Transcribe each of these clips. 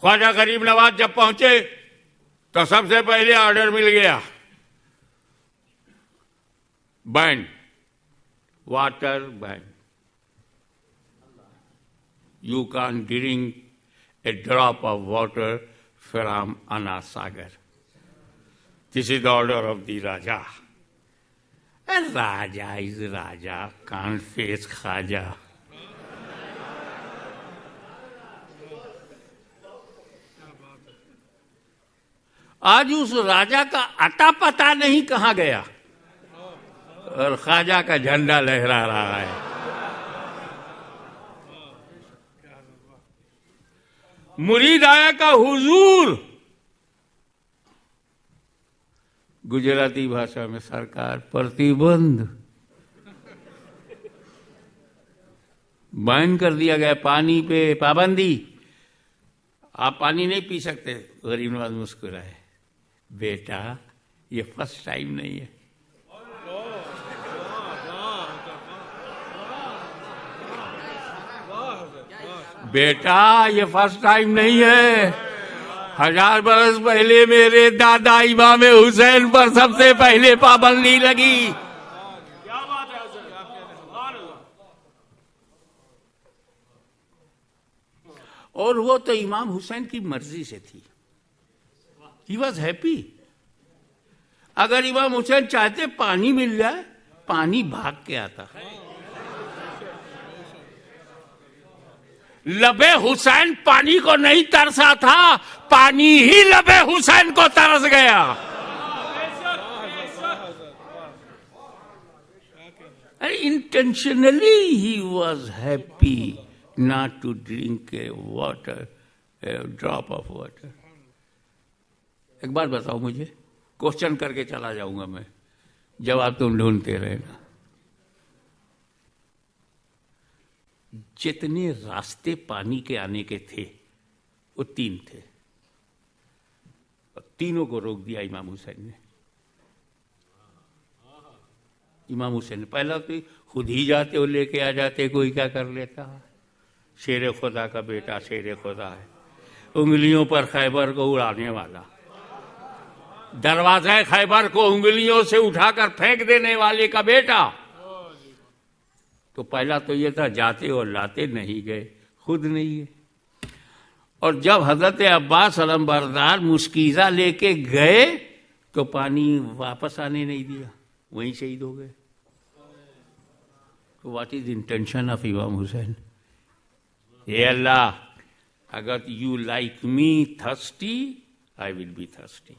ख्वाजा गरीब नवाज जब पहुंचे तो सबसे पहले ऑर्डर मिल गया, ban, water ban. You can drink A drop of water from Anna Sagar. This is the order of the Raja. Raja is Raja, can't face खाजा। आज उस राजा का अता पता नहीं कहां गया और ख्वाजा का झंडा लहरा रहा है। मुरीद आया का हुजूर, गुजराती भाषा में सरकार प्रतिबंध, बैन कर दिया गया, पानी पे पाबंदी, आप पानी नहीं पी सकते। गरीब नवाज मुस्कुराए, बेटा ये फर्स्ट टाइम नहीं है। बेटा ये फर्स्ट टाइम नहीं है। 1000 बरस पहले मेरे दादा इमाम हुसैन पर सबसे पहले पाबंदी लगी। क्या बात है और वो तो इमाम हुसैन की मर्जी से थी। ही वॉज हैप्पी। अगर इमाम हुसैन चाहते पानी मिल जाए, पानी भाग के आता। लबे हुसैन पानी को नहीं तरसा था, पानी ही लबे हुसैन को तरस गया। इंटेंशनली ही was happy not to drink a water, a drop of water. एक बात बताओ मुझे, क्वेश्चन करके चला जाऊंगा मैं, जवाब तुम ढूंढते रहना। जितने रास्ते पानी के आने के थे वो 3 थे, और तीनों को रोक दिया इमाम हुसैन ने। इमाम हुसैन ने पहला तो खुद ही जाते हो, लेके आ जाते, कोई क्या कर लेता। शेर खुदा का बेटा शेर खुदा है, उंगलियों पर खैबर को उड़ाने वाला, दरवाजा खैबर को उंगलियों से उठाकर फेंक देने वाले का बेटा। तो पहला तो ये था, जाते और लाते नहीं गए, खुद नहीं गए। और जब हजरत अब्बास अलमबरदार मुस्कीजा लेके गए तो पानी वापस आने नहीं दिया, वहीं शहीद हो गए। तो व्हाट इज इंटेंशन ऑफ इमाम हुसैन? हे अल्लाह, अगर you like me thirsty, I will be thirsty.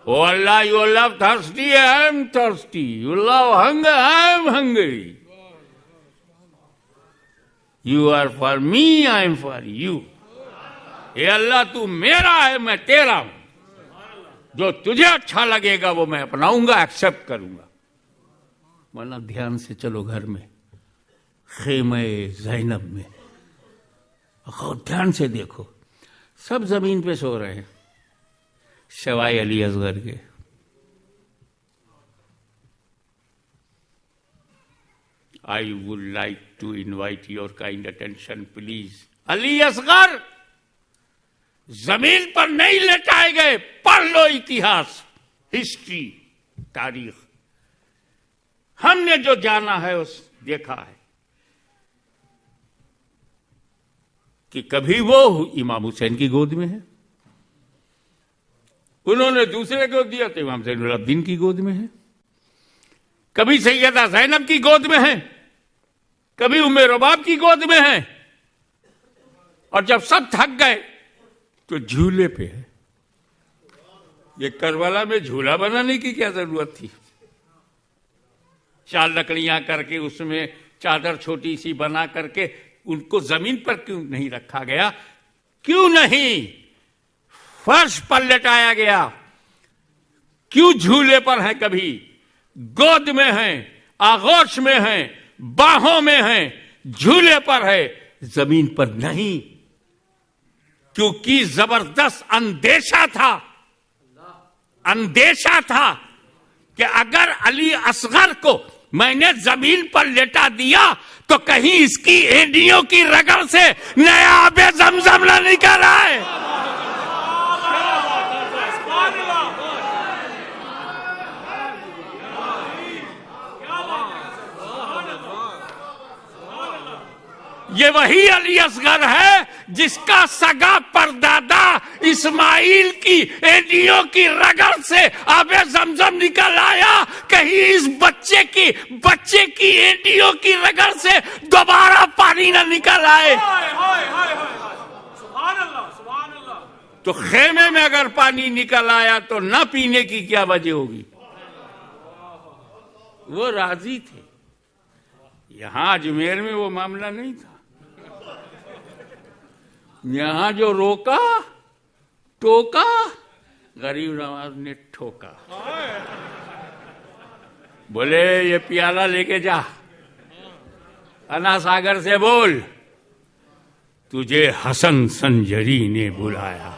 Oh Allah, you love thirsty, I am thirsty. You love hunger, I am hungry. You are for me, I am for you. हे अल्लाह, तू मेरा है, मैं तेरा हूं। जो तुझे अच्छा लगेगा वो मैं अपनाऊंगा, एक्सेप्ट करूंगा। वरना ध्यान से चलो घर में, खेमे ज़ैनब में, ध्यान से देखो, सब जमीन पे सो रहे हैं सवाए अली असगर के। I would like to invite your kind attention please. Ali Asghar जमीन पर नहीं लेटाए गए, पढ़ लो इतिहास, हिस्ट्री, तारीख। हमने जो जाना है उस देखा है कि कभी वो इमाम हुसैन की गोद में है, उन्होंने दूसरे को दिया तो इमाम ज़ैनुलब्दीन की गोद में है, कभी सैयदा ज़ैनब की गोद में है, कभी उम्मे रुबाब की गोद में है, और जब सब थक गए तो झूले पे है। ये करबला में झूला बनाने की क्या जरूरत थी? 4 लकड़ियां करके उसमें चादर छोटी सी बना करके उनको जमीन पर क्यों नहीं रखा गया? क्यों नहीं फर्श पर लेटाया गया? क्यों झूले पर है? कभी गोद में है, आगोश में है, बाहों में है, झूले पर है, जमीन पर नहीं। क्योंकि जबरदस्त अंदेशा था कि अगर अली असगर को मैंने जमीन पर लेटा दिया तो कहीं इसकी एडियों की रगड़ से नया आबे जमजम न निकल आए। ये वही अली असगर है जिसका सगा परदादा इस्माइल की एडियों की रगड़ से आबे जमजम निकल आया। कहीं इस बच्चे की एडियों की रगड़ से दोबारा पानी न निकल आए। तो खेमे में अगर पानी निकल आया तो न पीने की क्या वजह होगी? वो राजी थे। यहां अजमेर में वो मामला नहीं था। यहां जो रोका टोका, गरीब नवाज ने ठोका। बोले ये प्याला लेके जा, अन्ना सागर से बोल तुझे हसन संजरी ने बुलाया।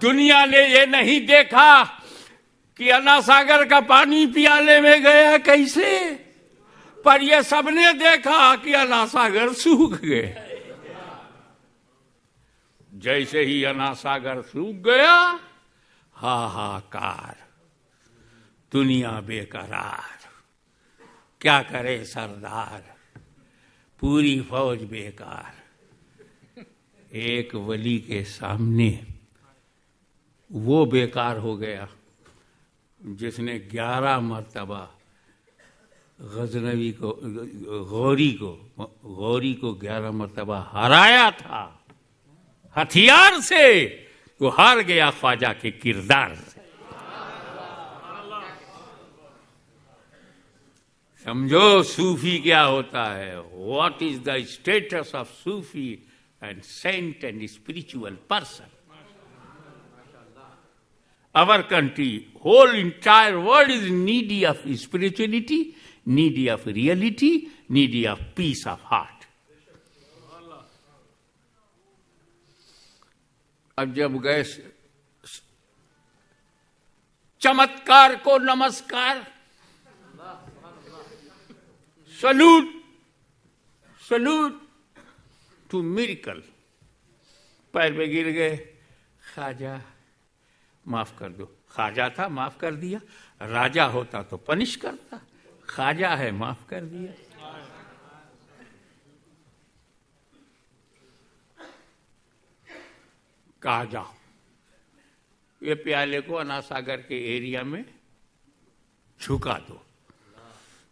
दुनिया ने ये नहीं देखा कि अन्ना सागर का पानी प्याले में गया कैसे, पर ये सबने देखा कि अन्ना सागर सूख गए। जैसे ही अन्ना सागर सूख गया, हाहाकार, दुनिया बेकरार, क्या करे सरदार, पूरी फौज बेकार। एक वली के सामने वो बेकार हो गया जिसने 11 मर्तबा गजनवी को गौरी को 11 मर्तबा हराया था। हथियार से वो हार गया ख्वाजा के किरदार से। समझो सूफी क्या होता है। What is the status of Sufi and saint and spiritual person. Our country, whole entire world is needy of spirituality, needy of reality, needy of peace of heart. अब जब गए चमत्कार को नमस्कार, सलूट टू मिरेकल, पैर पे गिर गए, ख्वाजा माफ कर दो। ख्वाजा था, माफ कर दिया। राजा होता तो पनिश करता, ख्वाजा है, माफ कर दिया। कहा जाओ ये प्याले को अन्ना सागर के एरिया में झुका दो।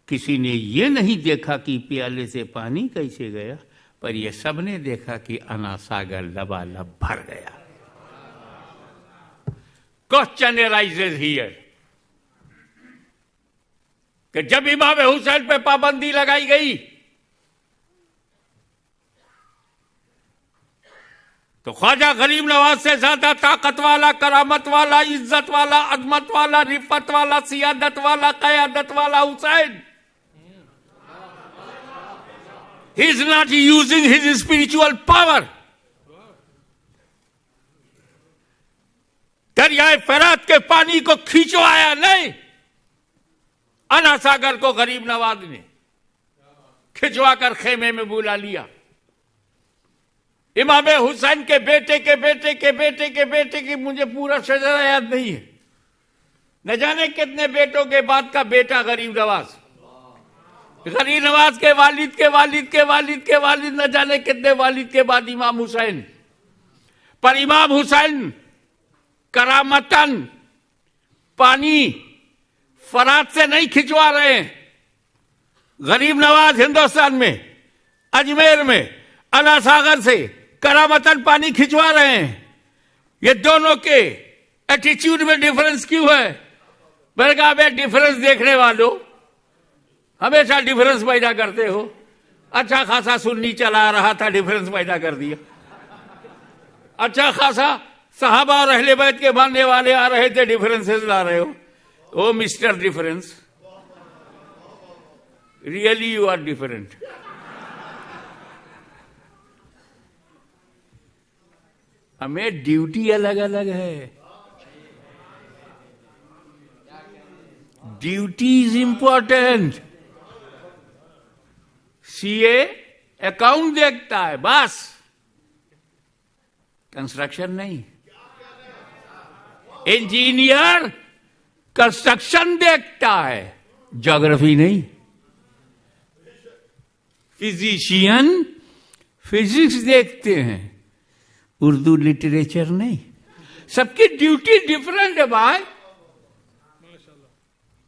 किसी ने ये नहीं देखा कि प्याले से पानी कैसे गया, पर ये सबने देखा कि अन्ना सागर लबालब भर गया। क्वेश्चन अराइजेज हियर कि जब इमाम हुसैन पे पाबंदी लगाई गई तो ख्वाजा गरीब नवाज से ज्यादा ताकत वाला, करामत वाला, इज्जत वाला, अजमत वाला, रिफत वाला, सियादत वाला, कयादत वाला Hussain, he is not using his spiritual power. दरियाए फरात के पानी को खींचवाया नहीं, अन्ना सागर को गरीब नवाज ने खिंचवा कर खेमे में बुला लिया। इमाम हुसैन के बेटे के बेटे के बेटे के बेटे की मुझे पूरा शजरा याद नहीं है, न जाने कितने बेटों के बाद का बेटा गरीब नवाज, गरीब नवाज के वालिद के वालिद के वालिद के वालिद, न जाने कितने वालिद के बाद इमाम हुसैन। पर इमाम हुसैन करामतन पानी फरात से नहीं खिंचवा रहे हैं। गरीब नवाज हिंदुस्तान में, अजमेर में, अन्ना सागर से करामतन पानी खिंचवा रहे हैं। ये दोनों के एटीट्यूड में डिफरेंस क्यों है? मैंने कहा बे डिफरेंस देखने वालों, हमेशा डिफरेंस पैदा करते हो। अच्छा खासा सुन्नी चला रहा था, डिफरेंस पैदा कर दिया। अच्छा खासा सहाबा और अहले बैत के मानने वाले आ रहे थे, डिफरेंसेस ला रहे हो। Oh mister difference, really you are different. हमें ड्यूटी अलग अलग है। Duty is important. CA account देखता है बस, कंस्ट्रक्शन नहीं। इंजीनियर कंस्ट्रक्शन देखता है, ज्योग्राफी नहीं। फिजिशियन फिजिक्स देखते हैं, उर्दू लिटरेचर नहीं। सबकी ड्यूटी डिफरेंट है भाई।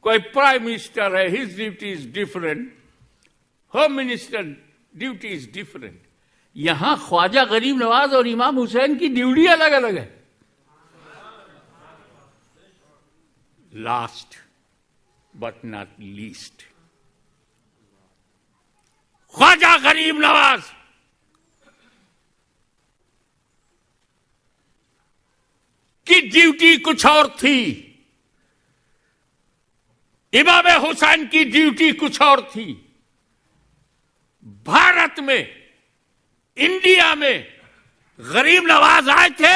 कोई प्राइम मिनिस्टर है, his duty is different, home minister duty is different. यहां ख्वाजा गरीब नवाज और इमाम हुसैन की ड्यूटी अलग अलग है। Last but not least, Khwaja Garib Nawaz की ड्यूटी कुछ और थी, इमाम हुसैन की ड्यूटी कुछ और थी। भारत में, इंडिया में गरीब नवाज आए थे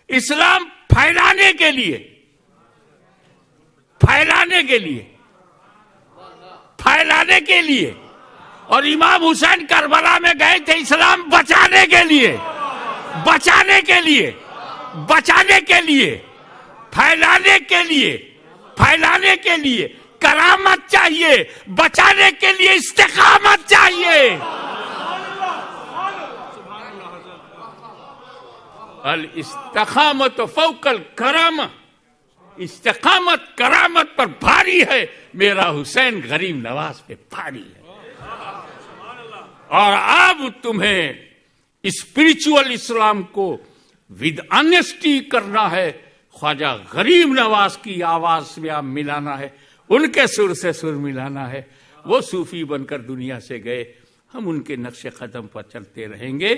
इस्लाम फैलाने के लिए, फैलाने के लिए, फैलाने के लिए। और इमाम हुसैन करबला में गए थे इस्लाम बचाने के लिए, बचाने के लिए, बचाने के लिए, फैलाने के लिए, फैलाने के लिए। करामत चाहिए, बचाने के लिए इस्तिकामत चाहिए। अल इस्तिकामत फौकल करामा, इस्तिकामत करामत पर भारी है, मेरा हुसैन गरीब नवाज पे भारी है। और अब तुम्हें स्पिरिचुअल इस्लाम को विद ऑनेस्टी करना है, ख्वाजा गरीब नवाज की आवाज में आप मिलाना है, उनके सुर से सुर मिलाना है। वो सूफी बनकर दुनिया से गए, हम उनके नक्शे कदम पर चलते रहेंगे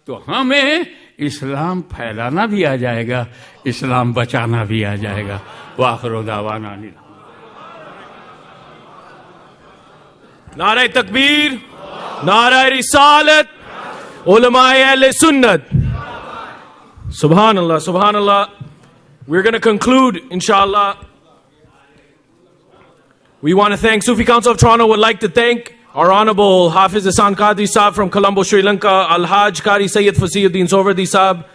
तो हमें इस्लाम फैलाना भी आ जाएगा, इस्लाम बचाना भी आ जाएगा। वाखिर दावाना नारे तकबीर, नारे रिसालत, उलमाए अहले सुन्नत। Subhanallah, subhanallah. We're going to conclude, inshallah. We want to thank Sufi Council of Toronto. Would like to thank our Honorable Hafiz Ahsan Qadri Saab from Colombo, Sri Lanka, Al-Hajj Qari Sayyid Fasiyuddin Sohrawardi Saab,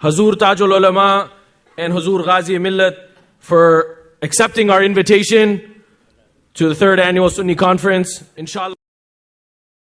Hazur Tajul Ulama, and Hazur Ghazi Millat for accepting our invitation to the 3rd Annual Sunni Conference. Inshallah.